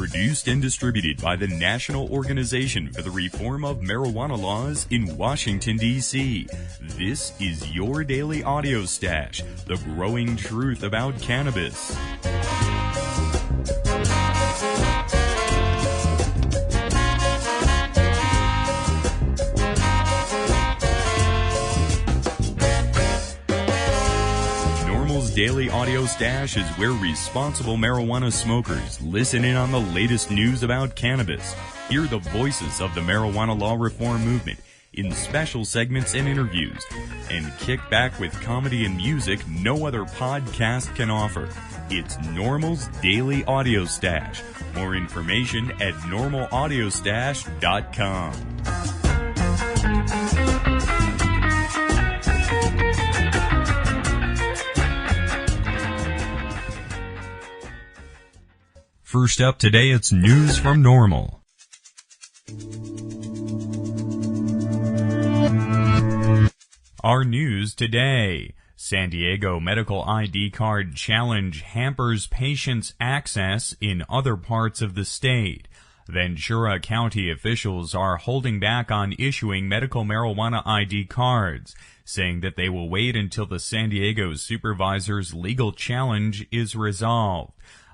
Produced and distributed by the National Organization for the Reform of Marijuana Laws in Washington, D.C. This is your daily audio stash, the growing truth about cannabis. Daily Audio Stash is where responsible marijuana smokers listen in on the latest news about cannabis, hear the voices of the marijuana law reform movement in special segments and interviews, and kick back with comedy and music no other podcast can offer. It's NORML's Daily Audio Stash. More information at normalaudiostash.com. First up today, it's news from NORML. Our news today. San Diego medical ID card challenge hampers patients' access in other parts of the state. Ventura County officials are holding back on issuing medical marijuana ID cards, saying that they will wait until the San Diego supervisor's legal challenge is resolved.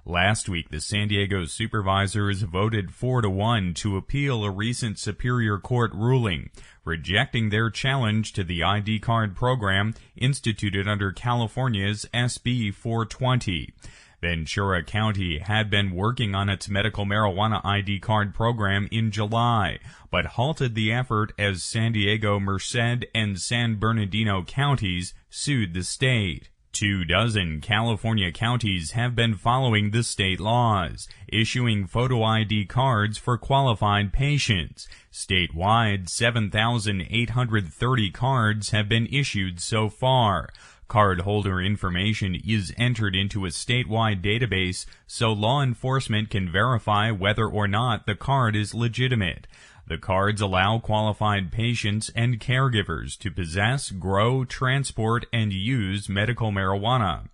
Last week, the San Diego supervisors voted 4-1 to appeal a recent Superior Court ruling, rejecting their challenge to the ID card program instituted under California's SB 420. Ventura County had been working on its medical marijuana ID card program in July, but halted the effort as San Diego, Merced, and San Bernardino counties sued the state. 24 California counties have been following the state laws, issuing photo ID cards for qualified patients. Statewide, 7,830 cards have been issued so far. Cardholder information is entered into a statewide database so law enforcement can verify whether or not the card is legitimate. The cards allow qualified patients and caregivers to possess, grow, transport, and use medical marijuana.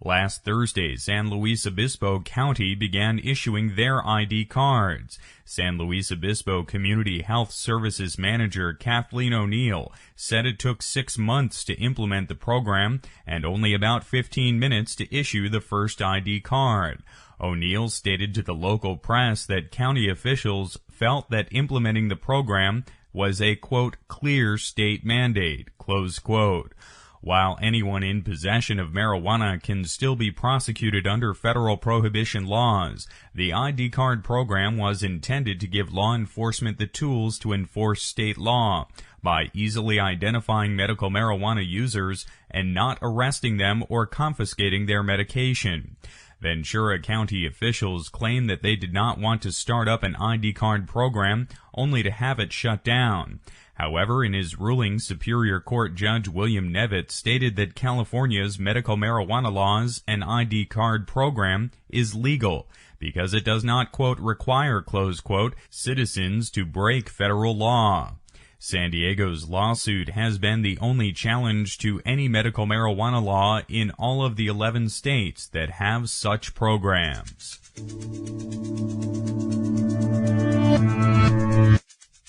Last Thursday, San Luis Obispo County began issuing their ID cards. San Luis Obispo Community Health Services Manager Kathleen O'Neill said it took 6 months to implement the program and only about 15 minutes to issue the first ID card. O'Neill stated to the local press that county officials felt that implementing the program was a, quote, clear state mandate, close quote. While anyone in possession of marijuana can still be prosecuted under federal prohibition laws, the ID card program was intended to give law enforcement the tools to enforce state law by easily identifying medical marijuana users and not arresting them or confiscating their medication. Ventura County officials claim that they did not want to start up an ID card program only to have it shut down. However, in his ruling, Superior Court Judge William Nevitt stated that California's medical marijuana laws and ID card program is legal because it does not, quote, require, close quote, citizens to break federal law. San Diego's lawsuit has been the only challenge to any medical marijuana law in all of the 11 states that have such programs.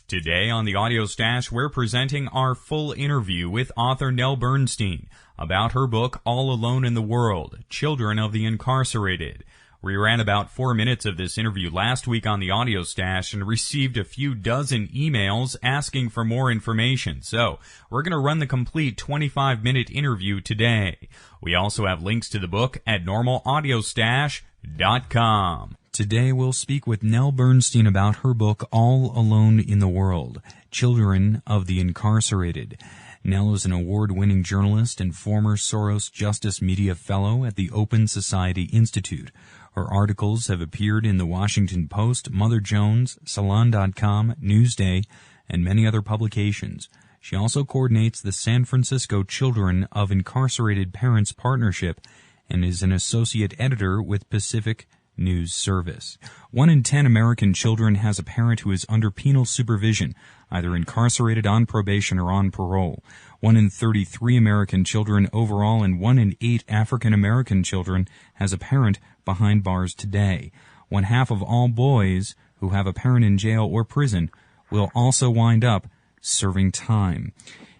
Today on the Audio Stash, we're presenting our full interview with author Nell Bernstein about her book All Alone in the World, Children of the Incarcerated. We ran about 4 minutes of this interview last week on the Audio Stash and received a few dozen emails asking for more information. So we're going to run the complete 25-minute interview today. We also have links to the book at normalaudiostash.com. Today we'll speak with Nell Bernstein about her book All Alone in the World, Children of the Incarcerated. Nell is an award-winning journalist and former Soros Justice Media Fellow at the Open Society Institute. Her articles have appeared in The Washington Post, Mother Jones, Salon.com, Newsday, and many other publications. She also coordinates the San Francisco Children of Incarcerated Parents Partnership and is an associate editor with Pacific News Service. 1 in 10 American children has a parent who is under penal supervision, either incarcerated, on probation, or on parole. 1 in 33 American children overall and 1 in 8 African American children has a parent behind bars today. one half of all boys who have a parent in jail or prison will also wind up serving time.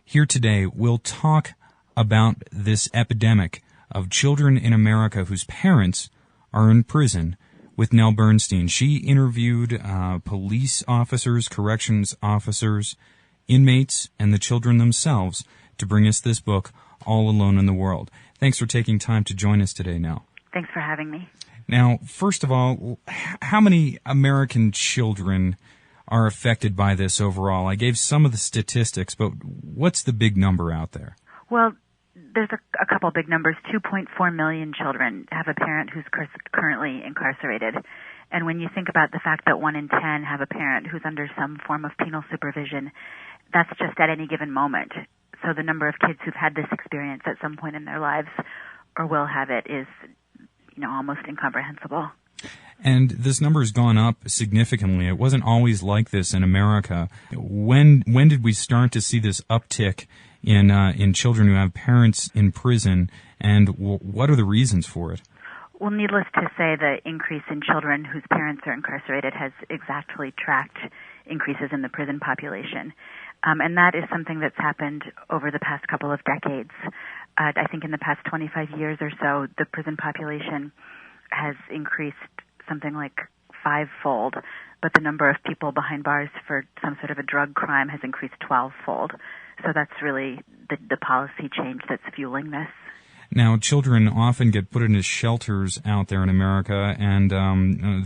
Here today, we'll talk about this epidemic of children in America whose parents are in prison with Nell Bernstein. She interviewed police officers, corrections officers, inmates, and the children themselves to bring us this book, All Alone in the World. Thanks for taking time to join us today, Nell. Thanks for having me. Now, first of all, how many American children are affected by this overall? I gave some of the statistics, but what's the big number out there? Well, there's a couple big numbers. 2.4 million children have a parent who's currently incarcerated. And when you think about the fact that 1 in 10 have a parent who's under some form of penal supervision, that's just at any given moment. So the number of kids who've had this experience at some point in their lives or will have it is, almost incomprehensible. And this number has gone up significantly. It wasn't always like this in America. When did we start to see this uptick in children who have parents in prison, and what are the reasons for it? Well, needless to say, the increase in children whose parents are incarcerated has exactly tracked increases in the prison population. And that is something that's happened over the past couple of decades. I think in the past 25 years or so, the prison population has increased something like 5-fold, but the number of people behind bars for some sort of a drug crime has increased 12-fold. So that's really the policy change that's fueling this. Now, children often get put into shelters out there in America, and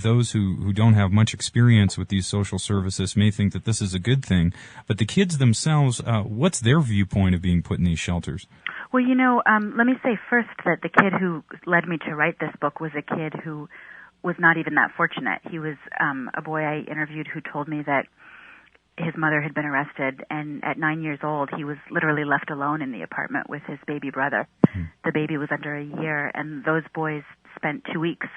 those who don't have much experience with these social services may think that this is a good thing. But the kids themselves, what's their viewpoint of being put in these shelters? Well, let me say first that the kid who led me to write this book was a kid who was not even that fortunate. He was a boy I interviewed who told me that his mother had been arrested, and at 9 years old, he was literally left alone in the apartment with his baby brother. The baby was under a year, and those boys spent 2 weeks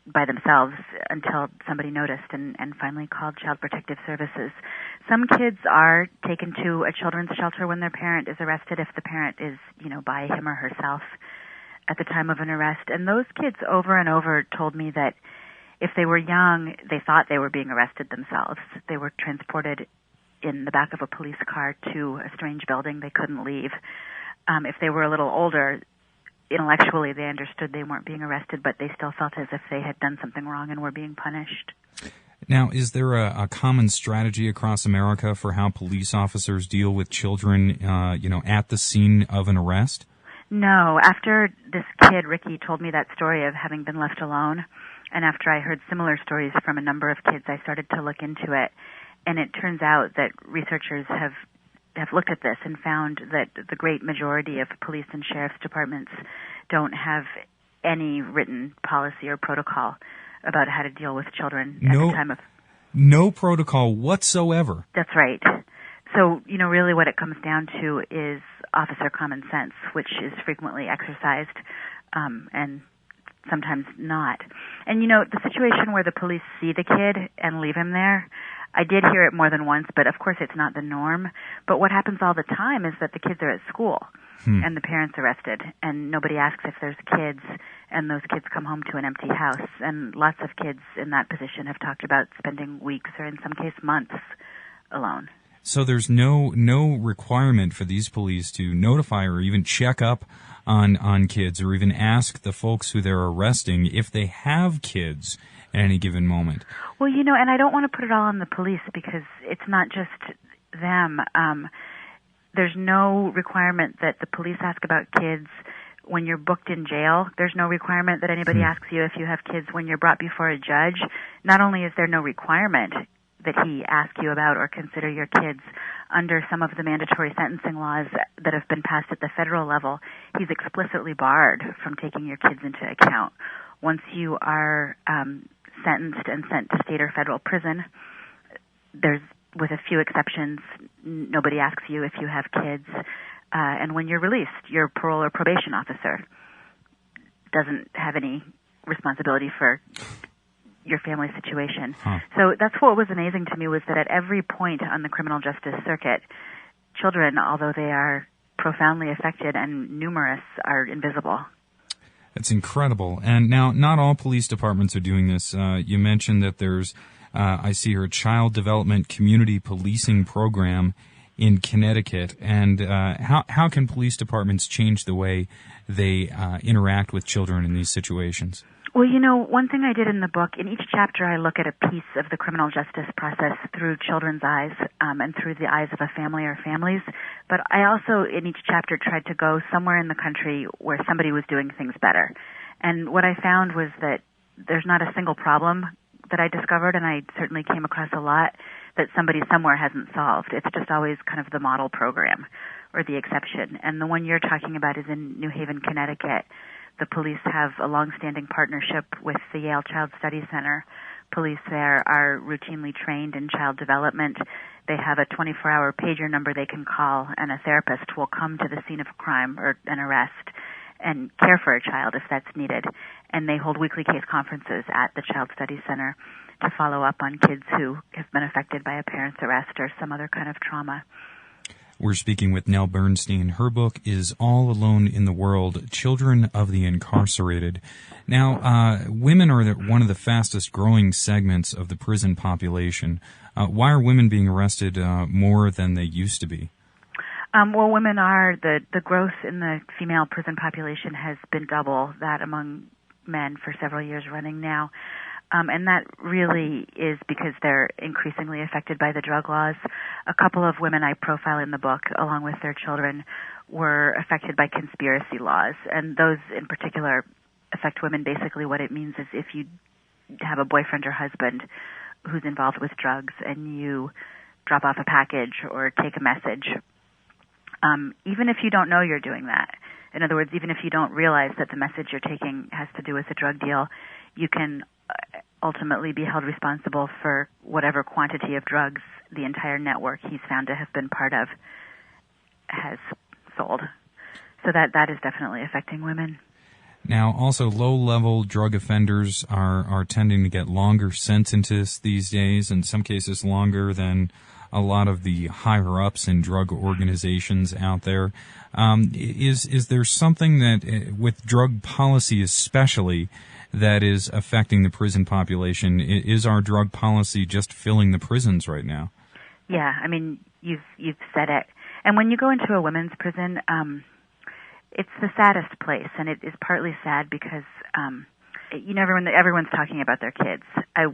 by themselves until somebody noticed and finally called Child Protective Services. Some kids are taken to a children's shelter when their parent is arrested, if the parent is, by him or herself at the time of an arrest. And those kids over and over told me that if they were young, they thought they were being arrested themselves. They were transported in the back of a police car to a strange building they couldn't leave. If they were a little older, intellectually they understood they weren't being arrested, but they still felt as if they had done something wrong and were being punished. Now, is there a common strategy across America for how police officers deal with children, at the scene of an arrest? No. After this kid, Ricky, told me that story of having been left alone, and after I heard similar stories from a number of kids, I started to look into it. And it turns out that researchers have looked at this and found that the great majority of police and sheriff's departments don't have any written policy or protocol about how to deal with children at the time of... No protocol whatsoever. That's right. So, really what it comes down to is officer common sense, which is frequently exercised and sometimes not. And, the situation where the police see the kid and leave him there, I did hear it more than once, but of course it's not the norm. But what happens all the time is that the kids are at school and the parents arrested, and nobody asks if there's kids, and those kids come home to an empty house. And lots of kids in that position have talked about spending weeks or in some case months alone. So there's no requirement for these police to notify or even check up on kids or even ask the folks who they're arresting if they have kids at any given moment. Well, and I don't want to put it all on the police because it's not just them. There's no requirement that the police ask about kids when you're booked in jail. There's no requirement that anybody asks you if you have kids when you're brought before a judge. Not only is there no requirement that he ask you about or consider your kids under some of the mandatory sentencing laws that have been passed at the federal level, he's explicitly barred from taking your kids into account. Once you are sentenced and sent to state or federal prison, there's, with a few exceptions, nobody asks you if you have kids. And when you're released, your parole or probation officer doesn't have any responsibility for your family situation. So that's what was amazing to me, was that at every point on the criminal justice circuit, children, although they are profoundly affected and numerous, are invisible. It's incredible. And now, not all police departments are doing this. You mentioned that there's, I see here, a child development community policing program in Connecticut. And how can police departments change the way they interact with children in these situations? Well, one thing I did in the book, in each chapter I look at a piece of the criminal justice process through children's eyes and through the eyes of a family or families. But I also, in each chapter, tried to go somewhere in the country where somebody was doing things better. And what I found was that there's not a single problem that I discovered, and I certainly came across a lot, that somebody somewhere hasn't solved. It's just always kind of the model program or the exception. And the one you're talking about is in New Haven, Connecticut. The police have a long-standing partnership with the Yale Child Study Center. Police there are routinely trained in child development. They have a 24-hour pager number they can call, and a therapist will come to the scene of a crime or an arrest and care for a child if that's needed. And they hold weekly case conferences at the Child Study Center to follow up on kids who have been affected by a parent's arrest or some other kind of trauma. We're speaking with Nell Bernstein. Her book is All Alone in the World, Children of the Incarcerated. Now, women are one of the fastest growing segments of the prison population. Why are women being arrested more than they used to be? Well, women are, the growth in the female prison population has been double that among men for several years running now. And that really is because they're increasingly affected by the drug laws. A couple of women I profile in the book, along with their children, were affected by conspiracy laws. And those in particular affect women. Basically what it means is if you have a boyfriend or husband who's involved with drugs and you drop off a package or take a message, even if you don't know you're doing that, in other words, even if you don't realize that the message you're taking has to do with a drug deal, you can ultimately be held responsible for whatever quantity of drugs the entire network he's found to have been part of has sold. So that is definitely affecting women. Now, also, low-level drug offenders are tending to get longer sentences these days, in some cases longer than a lot of the higher-ups in drug organizations out there. Is there something that, with drug policy especially, that is affecting the prison population? Is our drug policy just filling the prisons right now? Yeah, I mean, you've said it. And when you go into a women's prison, it's the saddest place, and it is partly sad because everyone's talking about their kids.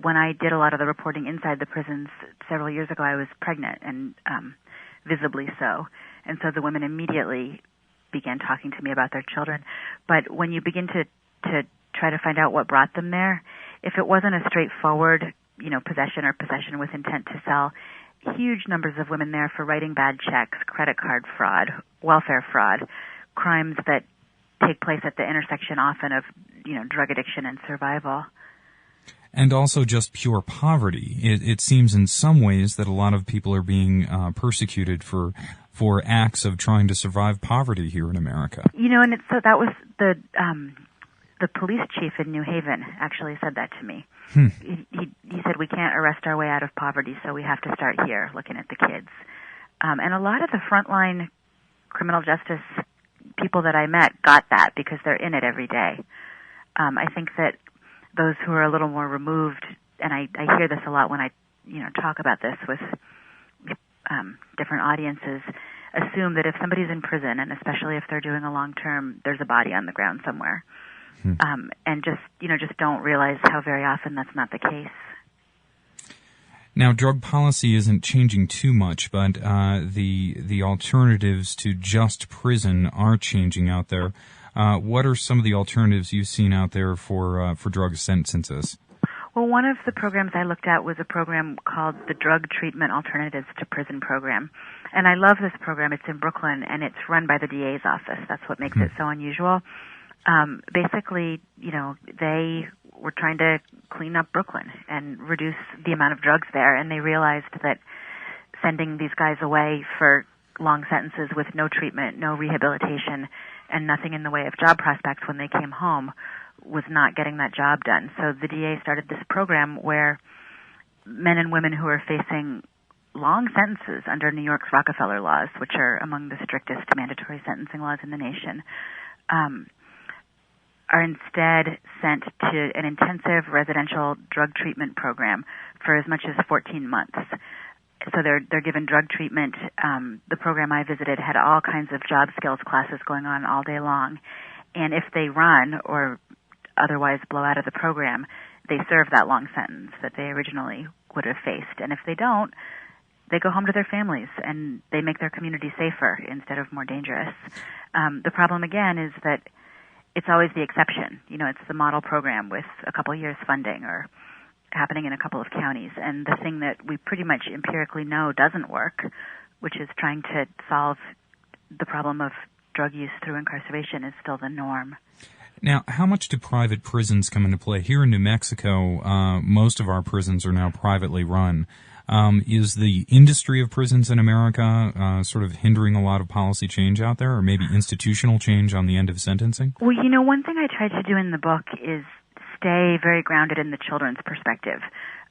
When I did a lot of the reporting inside the prisons several years ago, I was pregnant, and visibly so. And so the women immediately began talking to me about their children. But when you begin to try to find out what brought them there, if it wasn't a straightforward, possession with intent to sell, huge numbers of women there for writing bad checks, credit card fraud, welfare fraud, crimes that take place at the intersection often of, drug addiction and survival. And also just pure poverty. It seems in some ways that a lot of people are being persecuted for acts of trying to survive poverty here in America. And so that was the police chief in New Haven actually said that to me. He said, we can't arrest our way out of poverty, so we have to start here, looking at the kids. And a lot of the frontline criminal justice people that I met got that because they're in it every day. I think that those who are a little more removed, and I hear this a lot when I talk about this with different audiences, assume that if somebody's in prison, and especially if they're doing a long term, there's a body on the ground somewhere. And just don't realize how very often that's not the case. Now, drug policy isn't changing too much, but the alternatives to just prison are changing out there. What are some of the alternatives you've seen out there for drug sentences? Well, one of the programs I looked at was a program called the Drug Treatment Alternatives to Prison Program. And I love this program. It's in Brooklyn, and it's run by the DA's office. That's what makes it so unusual. Basically, they were trying to clean up Brooklyn and reduce the amount of drugs there, and they realized that sending these guys away for long sentences with no treatment, no rehabilitation, and nothing in the way of job prospects when they came home was not getting that job done. So the DA started this program where men and women who are facing long sentences under New York's Rockefeller laws, which are among the strictest mandatory sentencing laws in the nation, are instead sent to an intensive residential drug treatment program for as much as 14 months. So they're given drug treatment. The program I visited had all kinds of job skills classes going on all day long. And if they run or otherwise blow out of the program, they serve that long sentence that they originally would have faced. And if they don't, they go home to their families and they make their community safer instead of more dangerous. The problem again is that it's always the exception. You know, it's the model program with a couple years funding or happening in a couple of counties. And the thing that we pretty much empirically know doesn't work, which is trying to solve the problem of drug use through incarceration, is still the norm. Now, how much do private prisons come into play? Here in New Mexico, most of our prisons are now privately run. Is the industry of prisons in America sort of hindering a lot of policy change out there, or maybe institutional change on the end of sentencing? Well, you know, one thing I tried to do in the book is stay very grounded in the children's perspective.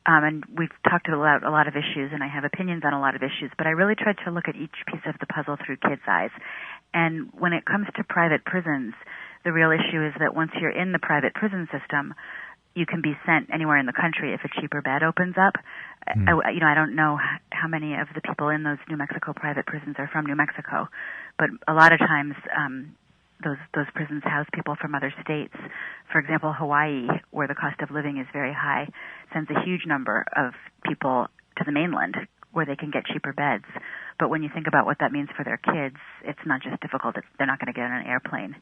And we've talked about a lot of issues, and I have opinions on a lot of issues, but I really tried to look at each piece of the puzzle through kids' eyes. And when it comes to private prisons, the real issue is that once you're in the private prison system, you can be sent anywhere in the country if a cheaper bed opens up. I don't know how many of the people in those New Mexico private prisons are from New Mexico, but a lot of times those prisons house people from other states. For example, Hawaii, where the cost of living is very high, sends a huge number of people to the mainland where they can get cheaper beds. But when you think about what that means for their kids, it's not just difficult. They're not going to get on an airplane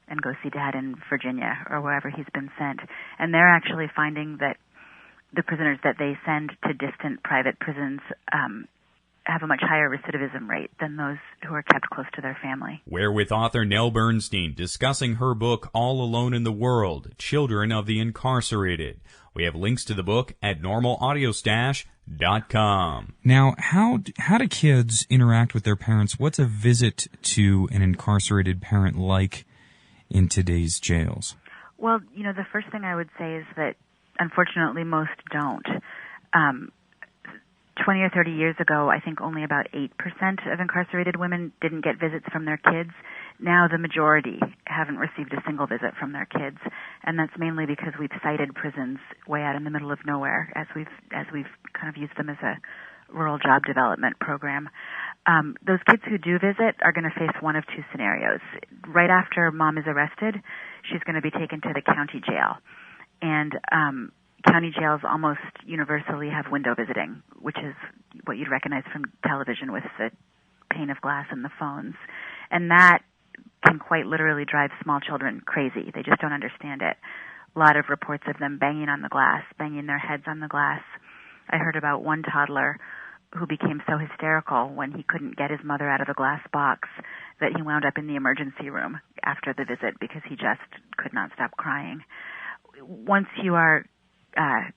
and go see dad in Virginia or wherever he's been sent. And they're actually finding that the prisoners that they send to distant private prisons have a much higher recidivism rate than those who are kept close to their family. We're with author Nell Bernstein discussing her book, All Alone in the World, Children of the Incarcerated. We have links to the book at normalaudio-stash.com. Now, how do kids interact with their parents? What's a visit to an incarcerated parent like in today's jails? Well, you know, the first thing I would say is that, unfortunately, most don't. 20 or 30 years ago, I think only about 8% of incarcerated women didn't get visits from their kids. Now the majority haven't received a single visit from their kids, and that's mainly because we've cited prisons way out in the middle of nowhere, as we've kind of used them as a rural job development program. Those kids who do visit are going to face one of two scenarios. Right after mom is arrested, she's going to be taken to the county jail, and county jails almost universally have window visiting, which is what you'd recognize from television with the pane of glass and the phones. And that can quite literally drive small children crazy. They just don't understand it. A lot of reports of them banging on the glass, banging their heads on the glass. I heard about one toddler who became so hysterical when he couldn't get his mother out of the glass box that he wound up in the emergency room after the visit because he just could not stop crying. Once you are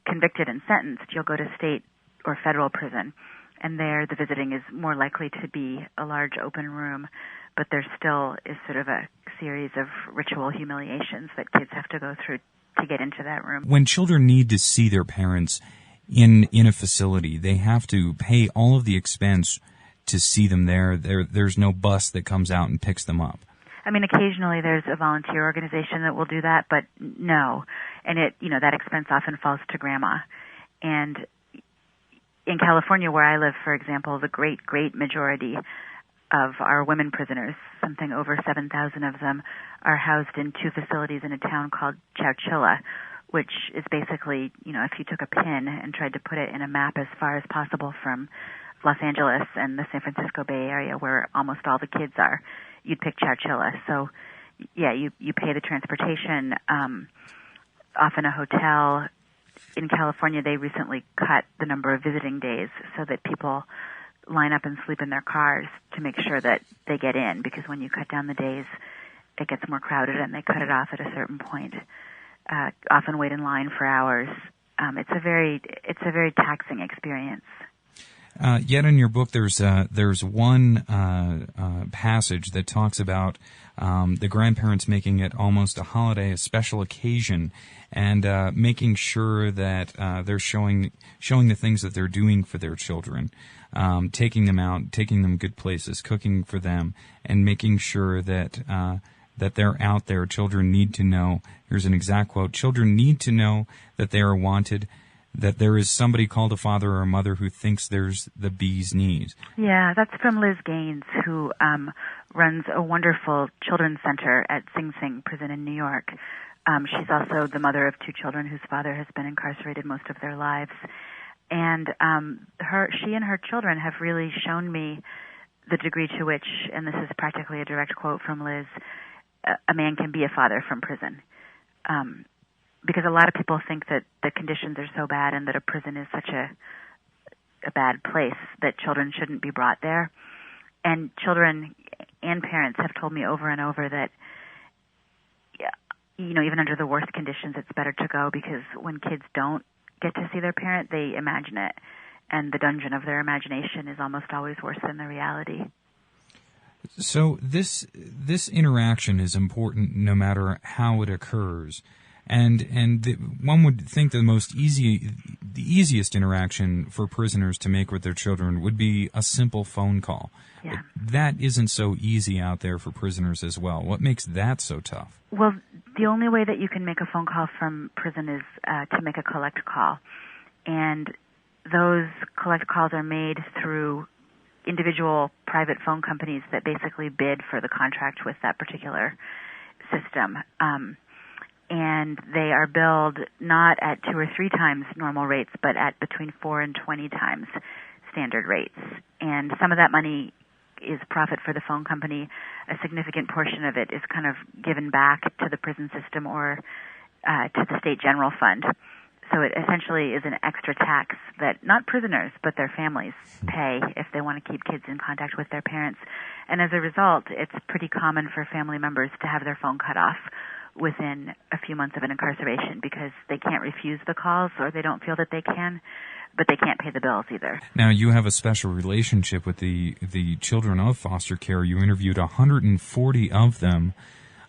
convicted and sentenced, you'll go to state or federal prison, and there the visiting is more likely to be a large open room, but there still is sort of a series of ritual humiliations that kids have to go through to get into that room. When children need to see their parents in a facility, they have to pay all of the expense to see them there. There's no bus that comes out and picks them up. I mean, occasionally there's a volunteer organization that will do that, but no. And that expense often falls to grandma. And in California, where I live, for example, the great majority of our women prisoners, something over 7,000 of them, are housed in two facilities in a town called Chowchilla, which is basically, if you took a pin and tried to put it in a map as far as possible from Los Angeles and the San Francisco Bay Area, where almost all the kids are, you'd pick Chowchilla. So, yeah, you pay the transportation, often a hotel. In California, they recently cut the number of visiting days so that people line up and sleep in their cars to make sure that they get in, because when you cut down the days, it gets more crowded and they cut it off at a certain point. Often wait in line for hours. It's a very taxing experience. Yet in your book, there's one passage that talks about the grandparents making it almost a holiday, a special occasion, and making sure that they're showing the things that they're doing for their children, taking them out, taking them good places, cooking for them, and making sure that that they're out there. Children need to know, here's an exact quote, children need to know that they are wanted, that there is somebody called a father or a mother who thinks there's the bee's knees. Yeah, that's from Liz Gaines, who runs a wonderful children's center at Sing Sing prison in New York. She's also the mother of 2 children whose father has been incarcerated most of their lives. And she and her children have really shown me the degree to which, and this is practically a direct quote from Liz, a man can be a father from prison. Because a lot of people think that the conditions are so bad and that a prison is such a bad place that children shouldn't be brought there. And children and parents have told me over and over that, even under the worst conditions, it's better to go, because when kids don't get to see their parent, they imagine it. And the dungeon of their imagination is almost always worse than the reality. So this interaction is important no matter how it occurs. And one would think the easiest interaction for prisoners to make with their children would be a simple phone call. Yeah. That isn't so easy out there for prisoners as well. What makes that so tough? Well, the only way that you can make a phone call from prison is to make a collect call. And those collect calls are made through individual private phone companies that basically bid for the contract with that particular system. And they are billed not at 2 or 3 times normal rates, but at between 4 and 20 times standard rates. And some of that money is profit for the phone company. A significant portion of it is kind of given back to the prison system or to the state general fund. So it essentially is an extra tax that not prisoners, but their families pay if they want to keep kids in contact with their parents. And as a result, it's pretty common for family members to have their phone cut off within a few months of an incarceration because they can't refuse the calls or they don't feel that they can, but they can't pay the bills either. Now, you have a special relationship with the children of foster care. You interviewed 140 of them,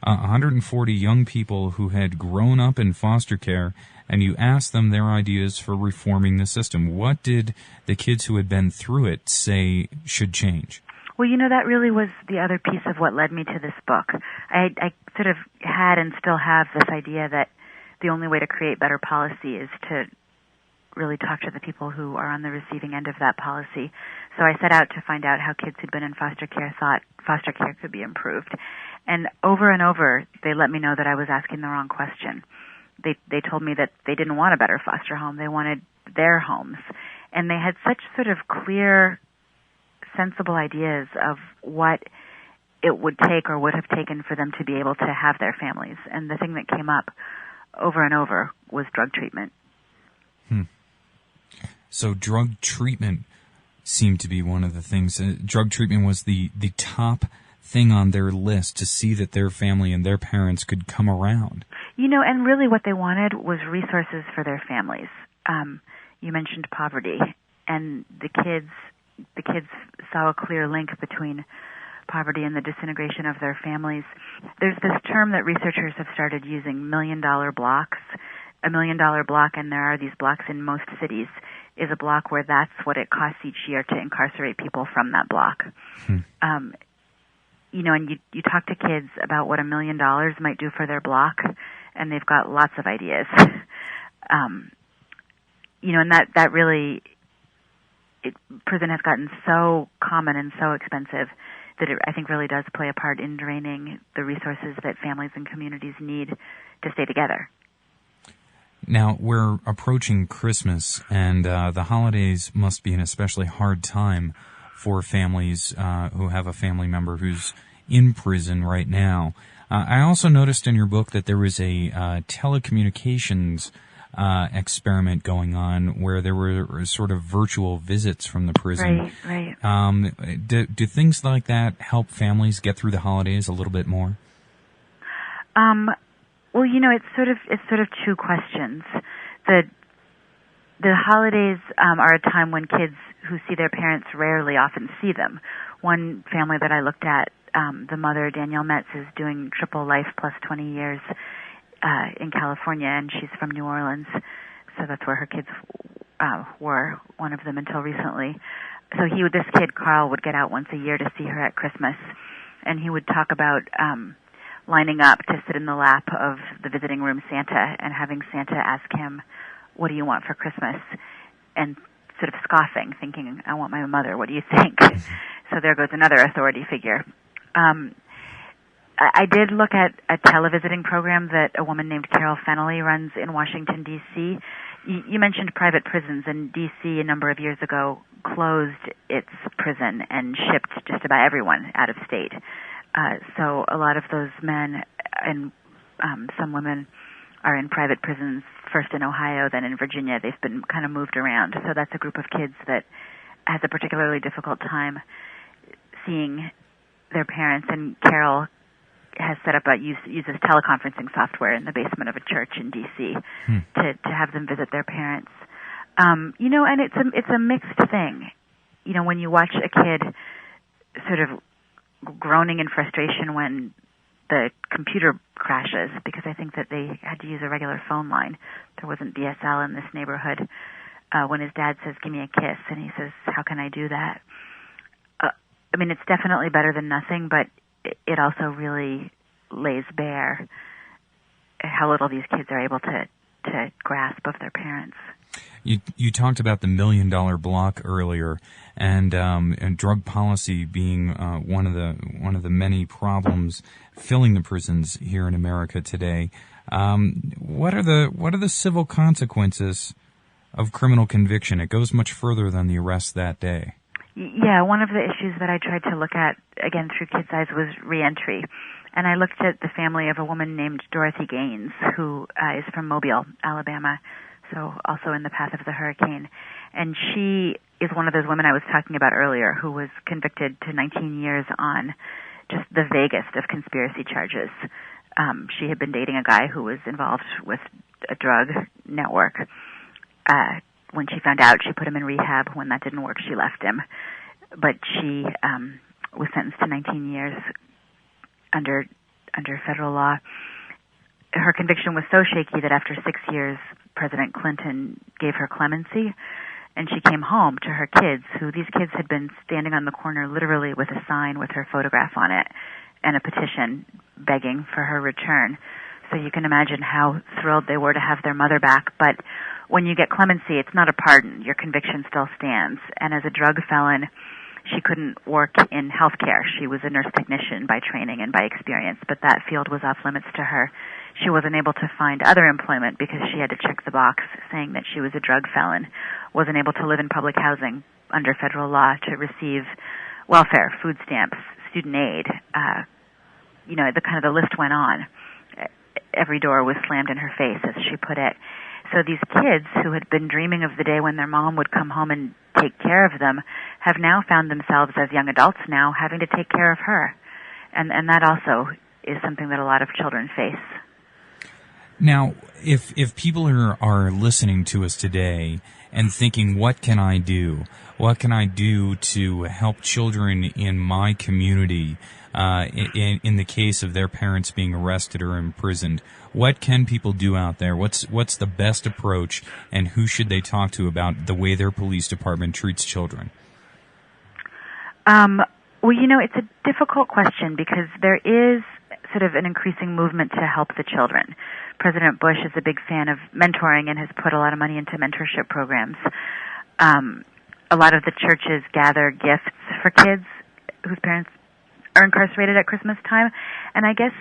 140 young people who had grown up in foster care, and you asked them their ideas for reforming the system. What did the kids who had been through it say should change? Well, that really was the other piece of what led me to this book. I sort of had and still have this idea that the only way to create better policy is to really talk to the people who are on the receiving end of that policy. So I set out to find out how kids who'd been in foster care thought foster care could be improved. And over, they let me know that I was asking the wrong question. They told me that they didn't want a better foster home. They wanted their homes. And they had such sort of clear, sensible ideas of what it would take or would have taken for them to be able to have their families. And the thing that came up over and over was drug treatment. So drug treatment seemed to be one of the things. Drug treatment was the top thing on their list, to see that their family and their parents could come around. And really what they wanted was resources for their families. You mentioned poverty, and the kids saw a clear link between poverty and the disintegration of their families. There's this term that researchers have started using, $1 million blocks. $1 million block, and there are these blocks in most cities, is a block where that's what it costs each year to incarcerate people from that block. And you talk to kids about what $1 million might do for their block, and they've got lots of ideas. And that really, prison has gotten so common and so expensive that it, I think, really does play a part in draining the resources that families and communities need to stay together. Now, we're approaching Christmas, and the holidays must be an especially hard time for families who have a family member who's in prison right now. I also noticed in your book that there was a telecommunications experiment going on where there were sort of virtual visits from the prison. Right. Do things like that help families get through the holidays a little bit more? Well, it's sort of two questions. The holidays are a time when kids who see their parents rarely often see them. One family that I looked at, the mother, Danielle Metz, is doing triple life plus 20 years in California, and she's from New Orleans, so that's where her kids were, one of them until recently. So this kid, Carl, would get out once a year to see her at Christmas, and he would talk about lining up to sit in the lap of the visiting room Santa and having Santa ask him, "What do you want for Christmas?" and sort of scoffing, thinking, "I want my mother. What do you think?" So there goes another authority figure. I did look at a televisiting program that a woman named Carol Fennelly runs in Washington, D.C. You mentioned private prisons, and D.C. a number of years ago closed its prison and shipped just about everyone out of state. So a lot of those men and some women are in private prisons, first in Ohio, then in Virginia. They've been kind of moved around. So that's a group of kids that has a particularly difficult time seeing their parents. And Carol has set up uses teleconferencing software in the basement of a church in D.C. to have them visit their parents. And it's a mixed thing. When you watch a kid sort of groaning in frustration when the computer crashes, because I think that they had to use a regular phone line. There wasn't DSL in this neighborhood. When his dad says, "Give me a kiss," and he says, "How can I do that?" It's definitely better than nothing, but it also really lays bare how little these kids are able to grasp of their parents. You talked about the $1 million block earlier, and drug policy being one of the many problems filling the prisons here in America today. What are the civil consequences of criminal conviction? It goes much further than the arrest that day. Yeah, one of the issues that I tried to look at, again, through Kids' Eyes was reentry. And I looked at the family of a woman named Dorothy Gaines, who is from Mobile, Alabama, so also in the path of the hurricane. And she is one of those women I was talking about earlier who was convicted to 19 years on just the vaguest of conspiracy charges. She had been dating a guy who was involved with a drug network. When she found out, she put him in rehab. When that didn't work, she left him. But she was sentenced to 19 years under federal law. Her conviction was so shaky that after 6 years, President Clinton gave her clemency, and she came home to her kids, who these kids had been standing on the corner literally with a sign with her photograph on it and a petition begging for her return. So you can imagine how thrilled they were to have their mother back. But when you get clemency, it's not a pardon. Your conviction still stands. And as a drug felon, she couldn't work in healthcare. She was a nurse technician by training and by experience, but that field was off limits to her. She wasn't able to find other employment because she had to check the box saying that she was a drug felon, wasn't able to live in public housing under federal law to receive welfare, food stamps, student aid. The list went on. Every door was slammed in her face, as she put it. So these kids who had been dreaming of the day when their mom would come home and take care of them have now found themselves as young adults now having to take care of her. And that also is something that a lot of children face. Now, if people are listening to us today and thinking, what can I do? What can I do to help children in my community in the case of their parents being arrested or imprisoned? What can people do out there? What's the best approach, and who should they talk to about the way their police department treats children? It's a difficult question because there is sort of an increasing movement to help the children. President Bush is a big fan of mentoring and has put a lot of money into mentorship programs. A lot of the churches gather gifts for kids whose parents are incarcerated at Christmas time. And I guess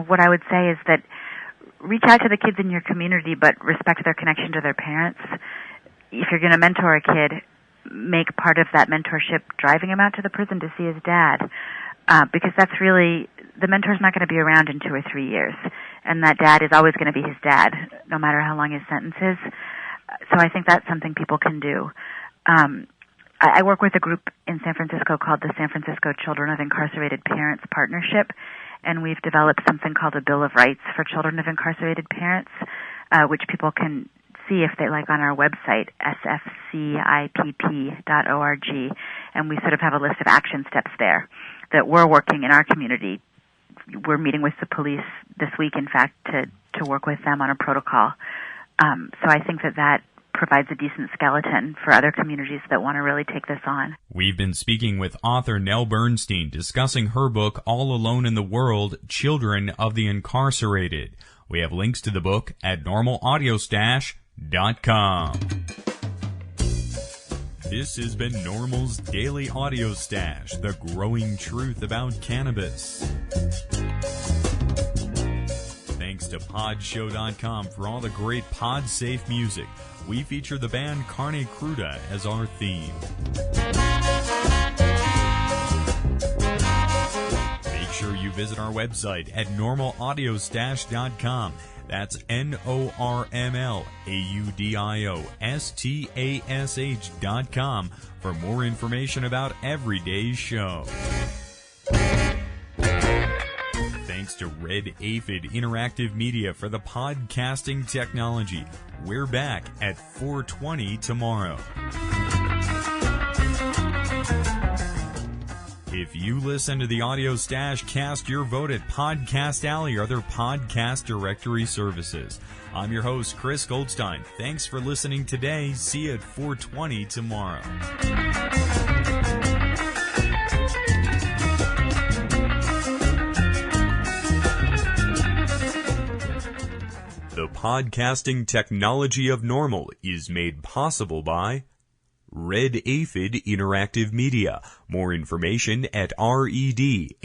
what I would say is that reach out to the kids in your community, but respect their connection to their parents. If you're going to mentor a kid, make part of that mentorship driving him out to the prison to see his dad. Because that's really, the mentor's not going to be around in 2 or 3 years. And that dad is always going to be his dad, no matter how long his sentence is. So I think that's something people can do. I work with a group in San Francisco called the San Francisco Children of Incarcerated Parents Partnership, and we've developed something called a Bill of Rights for Children of Incarcerated Parents, which people can see if they like on our website, sfcipp.org, and we sort of have a list of action steps there that we're working in our community. We're meeting with the police this week, in fact, to work with them on a protocol. So I think that provides a decent skeleton for other communities that want to really take this on. We've been speaking with author Nell Bernstein discussing her book, All Alone in the World, Children of the Incarcerated. We have links to the book at normalaudiostash.com. This has been NORML's Daily Audio Stash, the growing truth about cannabis. Thanks to Podshow.com for all the great pod-safe music. We feature the band Carne Cruda as our theme. Make sure you visit our website at normalaudiostash.com. That's NORMLAUDIOSTASH.com for more information about every day's show. Thanks to Red Aphid Interactive Media for the podcasting technology. We're back at 4:20 tomorrow. If you listen to the Audio Stash, cast your vote at Podcast Alley or other podcast directory services. I'm your host, Chris Goldstein. Thanks for listening today. See you at 4:20 tomorrow. The podcasting technology of NORML is made possible by Red Aphid Interactive Media. More information at redaphid.com.